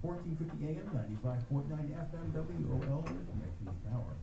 1450 AM, 95.9 FM, WOL, Information Power.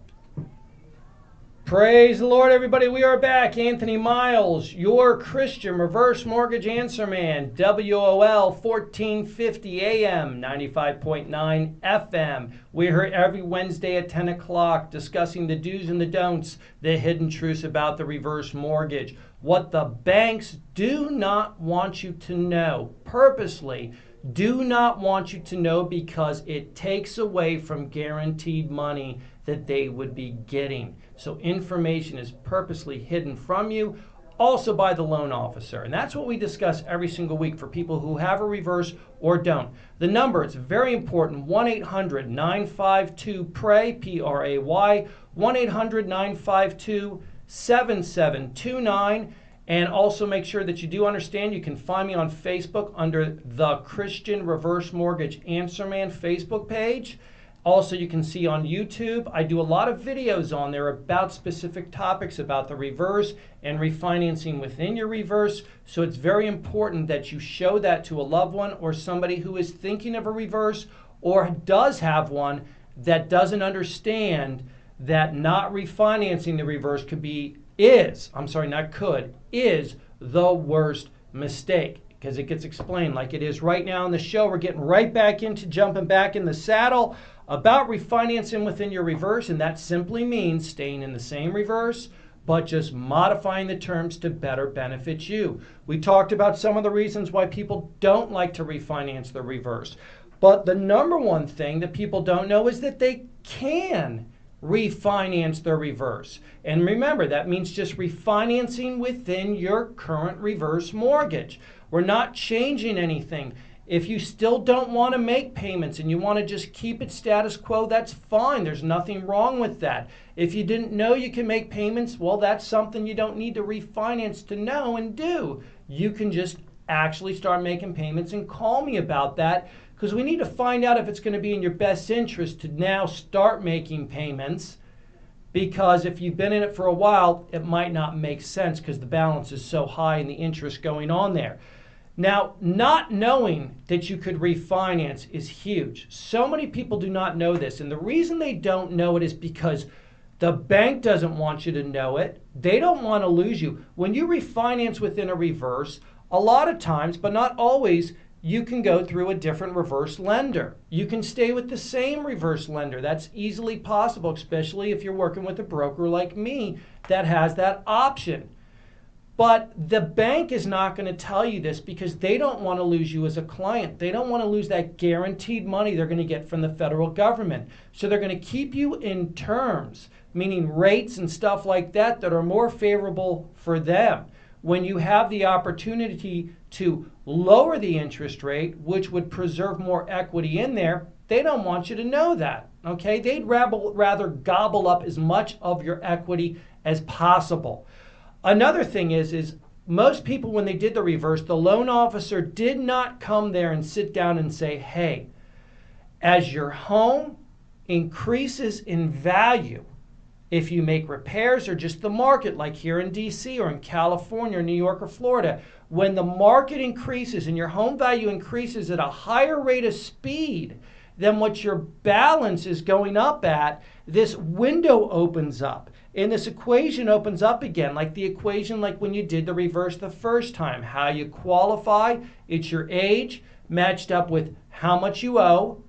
Praise the Lord, everybody. We are back. Anthony Miles, your Christian reverse mortgage answer man. WOL 1450 AM, 95.9 FM. We're here every Wednesday at 10 o'clock discussing the do's and the don'ts, the hidden truths about the reverse mortgage. What the banks do not want you to know, purposely do not want you to know, because it takes away from guaranteed money that they would be getting. So information is purposely hidden from you, also by the loan officer. And that's what we discuss every single week for people who have a reverse or don't. The number, it's very important, 1-800-952-PRAY, P-R-A-Y, 1-800-952-7729. And also make sure that you do understand you can find me on Facebook under the Christian Reverse Mortgage Answer Man Facebook page. Also, you can see on YouTube, I do a lot of videos on there about specific topics about the reverse and refinancing within your reverse. So it's very important that you show that to a loved one or somebody who is thinking of a reverse or does have one that doesn't understand that not refinancing the reverse is the worst mistake, because it gets explained like it is right now in the show. We're getting right back into jumping back in the saddle about refinancing within your reverse, and that simply means staying in the same reverse, but just modifying the terms to better benefit you. We talked about some of the reasons why people don't like to refinance the reverse, but the number one thing that people don't know is that they can refinance their reverse. And remember, that means just refinancing within your current reverse mortgage. We're not changing anything. If you still don't want to make payments and you want to just keep it status quo, that's fine. There's nothing wrong with that. If you didn't know you can make payments, well, that's something you don't need to refinance to know and do. You can just actually start making payments and call me about that, because we need to find out if it's going to be in your best interest to now start making payments, because if you've been in it for a while, it might not make sense because the balance is so high and the interest going on there. Now, not knowing that you could refinance is huge. So many people do not know this, and the reason they don't know it is because the bank doesn't want you to know it. They don't want to lose you. When you refinance within a reverse, a lot of times, but not always, you can go through a different reverse lender. You can stay with the same reverse lender. That's easily possible, especially if you're working with a broker like me that has that option. But the bank is not going to tell you this because they don't want to lose you as a client. They don't want to lose that guaranteed money they're going to get from the federal government. So they're going to keep you in terms, meaning rates and stuff like that, that are more favorable for them. When you have the opportunity to lower the interest rate, which would preserve more equity in there, they don't want you to know that, okay? They'd rather gobble up as much of your equity as possible. Another thing is most people, when they did the reverse, the loan officer did not come there and sit down and say, hey, as your home increases in value, if you make repairs or just the market, like here in DC or in California or New York or Florida, when the market increases and your home value increases at a higher rate of speed than what your balance is going up at, this window opens up. And this equation opens up again, like the equation like when you did the reverse the first time. How you qualify, it's your age matched up with how much you owe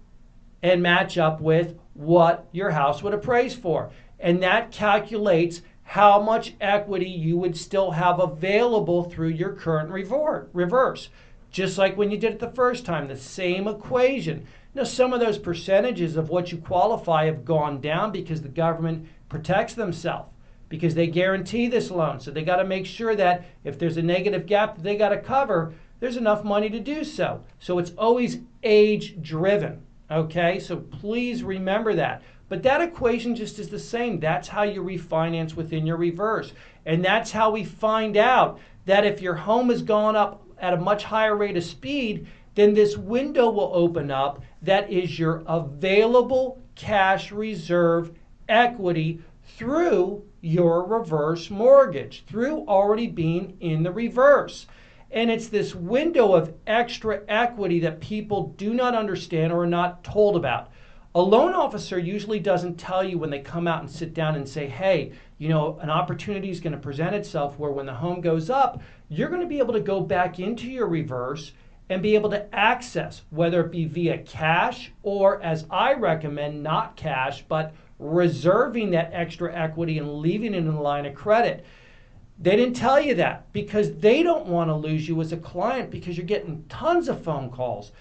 and match up with what your house would appraise for. And that calculates how much equity you would still have available through your current reverse. Just like when you did it the first time, the same equation. Now, some of those percentages of what you qualify have gone down because the government protects themselves, because they guarantee this loan. So they got to make sure that if there's a negative gap that they got to cover, there's enough money to do so. So it's always age driven. Okay, so please remember that. But that equation just is the same. That's how you refinance within your reverse. And that's how we find out that if your home has gone up at a much higher rate of speed, then this window will open up that is your available cash reserve equity through your reverse mortgage, through already being in the reverse. And it's this window of extra equity that people do not understand or are not told about. A loan officer usually doesn't tell you when they come out and sit down and say, hey, an opportunity is going to present itself where when the home goes up, you're going to be able to go back into your reverse and be able to access, whether it be via cash or, as I recommend, not cash, but reserving that extra equity and leaving it in the line of credit. They didn't tell you that because they don't want to lose you as a client, because you're getting tons of phone calls,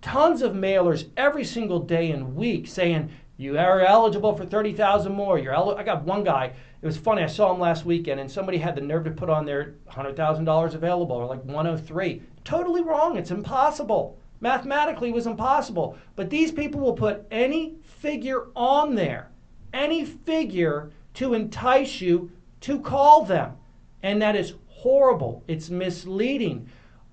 tons of mailers every single day and week saying you are eligible for $30,000 more. I got one guy. It was funny. I saw him last weekend, and somebody had the nerve to put on their $100,000 available, or like 103. Totally wrong. It's impossible. Mathematically, it was impossible. But these people will put any figure on there, any figure to entice you to call them. And that is horrible. It's misleading.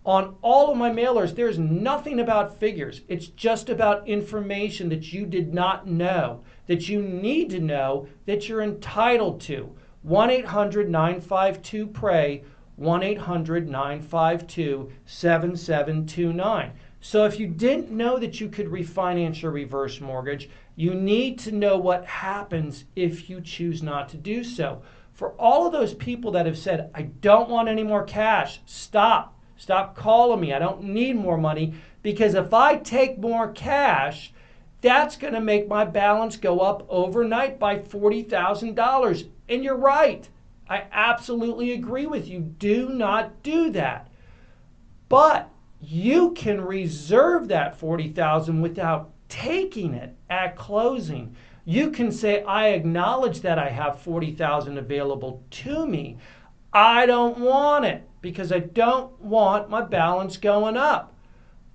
On all of my mailers, there's nothing about figures. It's just about information that you did not know, that you need to know, that you're entitled to. 1-800-952-PRAY, 1-800-952-7729. So if you didn't know that you could refinance your reverse mortgage, you need to know what happens if you choose not to do so. For all of those people that have said, I don't want any more cash, stop calling me. I don't need more money, because if I take more cash, that's going to make my balance go up overnight by $40,000. And you're right. I absolutely agree with you. Do not do that. But you can reserve that $40,000 without taking it at closing. You can say, I acknowledge that I have $40,000 available to me. I don't want it because I don't want my balance going up.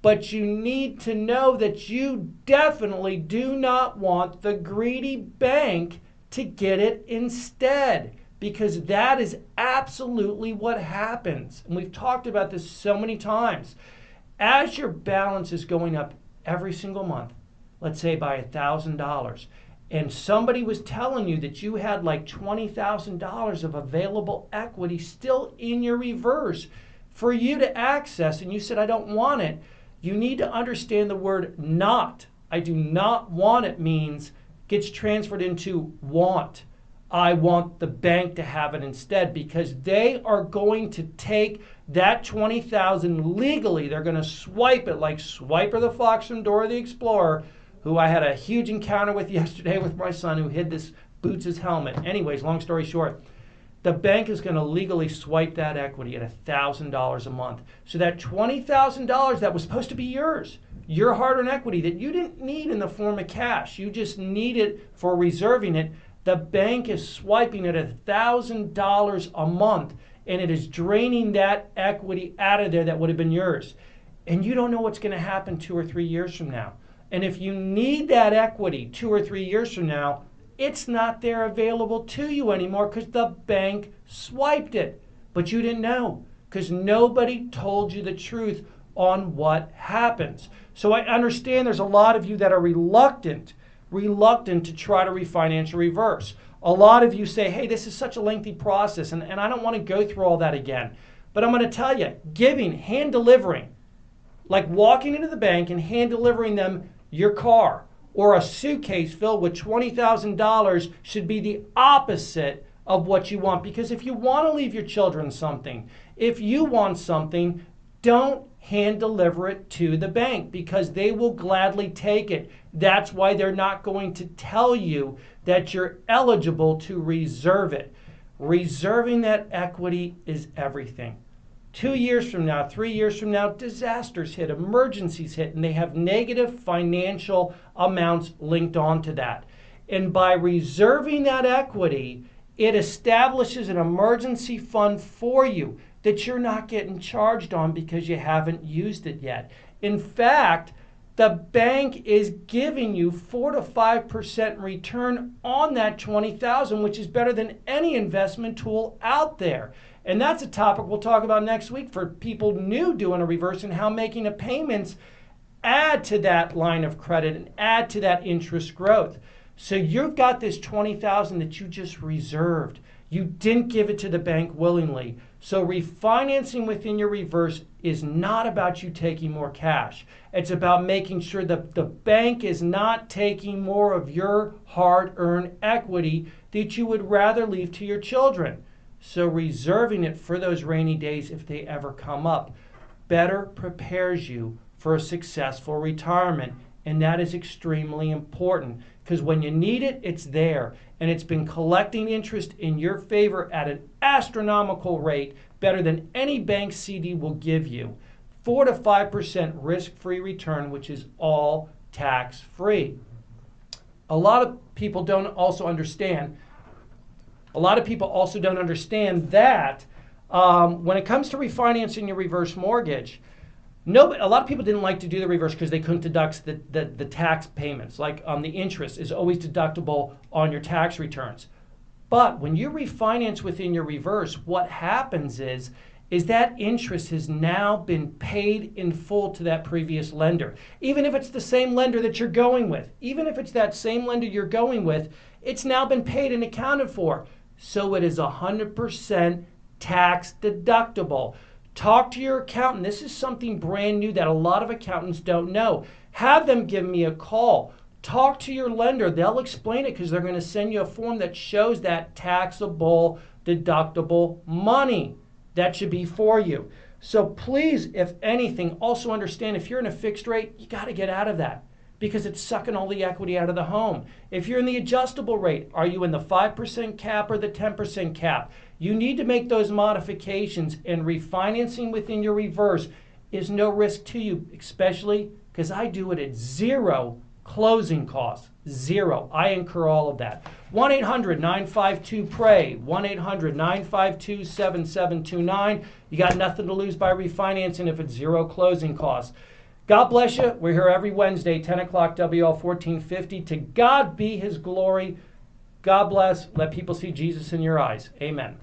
But you need to know that you definitely do not want the greedy bank to get it instead, because that is absolutely what happens. And we've talked about this so many times. As your balance is going up every single month, let's say by $1,000, and somebody was telling you that you had like $20,000 of available equity still in your reverse for you to access, and you said, I don't want it, you need to understand the word not. I do not want it means gets transferred into want. I want the bank to have it instead, because they are going to take that $20,000 legally. They're going to swipe it like Swiper the Fox from Dora the Explorer, who I had a huge encounter with yesterday with my son, who hid this Boots' helmet. Anyways, long story short, the bank is going to legally swipe that equity at $1,000 a month. So that $20,000 that was supposed to be yours, your hard-earned equity that you didn't need in the form of cash, you just need it for reserving it, the bank is swiping it at $1,000 a month, and it is draining that equity out of there that would have been yours. And you don't know what's going to happen 2 or 3 years from now. And if you need that equity 2 or 3 years from now, it's not there available to you anymore because the bank swiped it. But you didn't know because nobody told you the truth on what happens. So I understand there's a lot of you that are reluctant to try to refinance or reverse. A lot of you say, hey, this is such a lengthy process, and I don't want to go through all that again. But I'm going to tell you, giving, hand delivering, like walking into the bank and hand delivering them your car or a suitcase filled with $20,000 should be the opposite of what you want. Because if you want to leave your children something, if you want something, don't hand deliver it to the bank because they will gladly take it. That's why they're not going to tell you that you're eligible to reserve it. Reserving that equity is everything. 2 years from now, 3 years from now, disasters hit, emergencies hit, and they have negative financial amounts linked onto that. And by reserving that equity, it establishes an emergency fund for you that you're not getting charged on because you haven't used it yet. In fact, the bank is giving you 4 to 5% return on that $20,000, which is better than any investment tool out there. And that's a topic we'll talk about next week for people new doing a reverse and how making a payments add to that line of credit and add to that interest growth. So you've got this $20,000 that you just reserved. You didn't give it to the bank willingly. So refinancing within your reverse is not about you taking more cash. It's about making sure that the bank is not taking more of your hard-earned equity that you would rather leave to your children. So reserving it for those rainy days if they ever come up better prepares you for a successful retirement. And that is extremely important because when you need it, it's there. And it's been collecting interest in your favor at an astronomical rate, better than any bank CD will give you. 4 to 5% risk-free return, which is all tax-free. A lot of people don't also understand that when it comes to refinancing your reverse mortgage, a lot of people didn't like to do the reverse because they couldn't deduct the tax payments. Like the interest is always deductible on your tax returns. But when you refinance within your reverse, what happens is that interest has now been paid in full to that previous lender. Even if it's the same lender that you're going with, it's now been paid and accounted for. So it is 100% tax deductible. Talk to your accountant. This is something brand new that a lot of accountants don't know. Have them give me a call. Talk to your lender. They'll explain it because they're going to send you a form that shows that taxable, deductible money. That should be for you. So please, if anything, also understand if you're in a fixed rate, you got to get out of that because it's sucking all the equity out of the home. If you're in the adjustable rate, are you in the 5% cap or the 10% cap? You need to make those modifications, and refinancing within your reverse is no risk to you, especially because I do it at zero closing costs. Zero. I incur all of that. 1-800-952-PRAY. 1-800-952-7729. You got nothing to lose by refinancing if it's zero closing costs. God bless you. We're here every Wednesday, 10 o'clock, WL 1450. To God be his glory. God bless. Let people see Jesus in your eyes. Amen.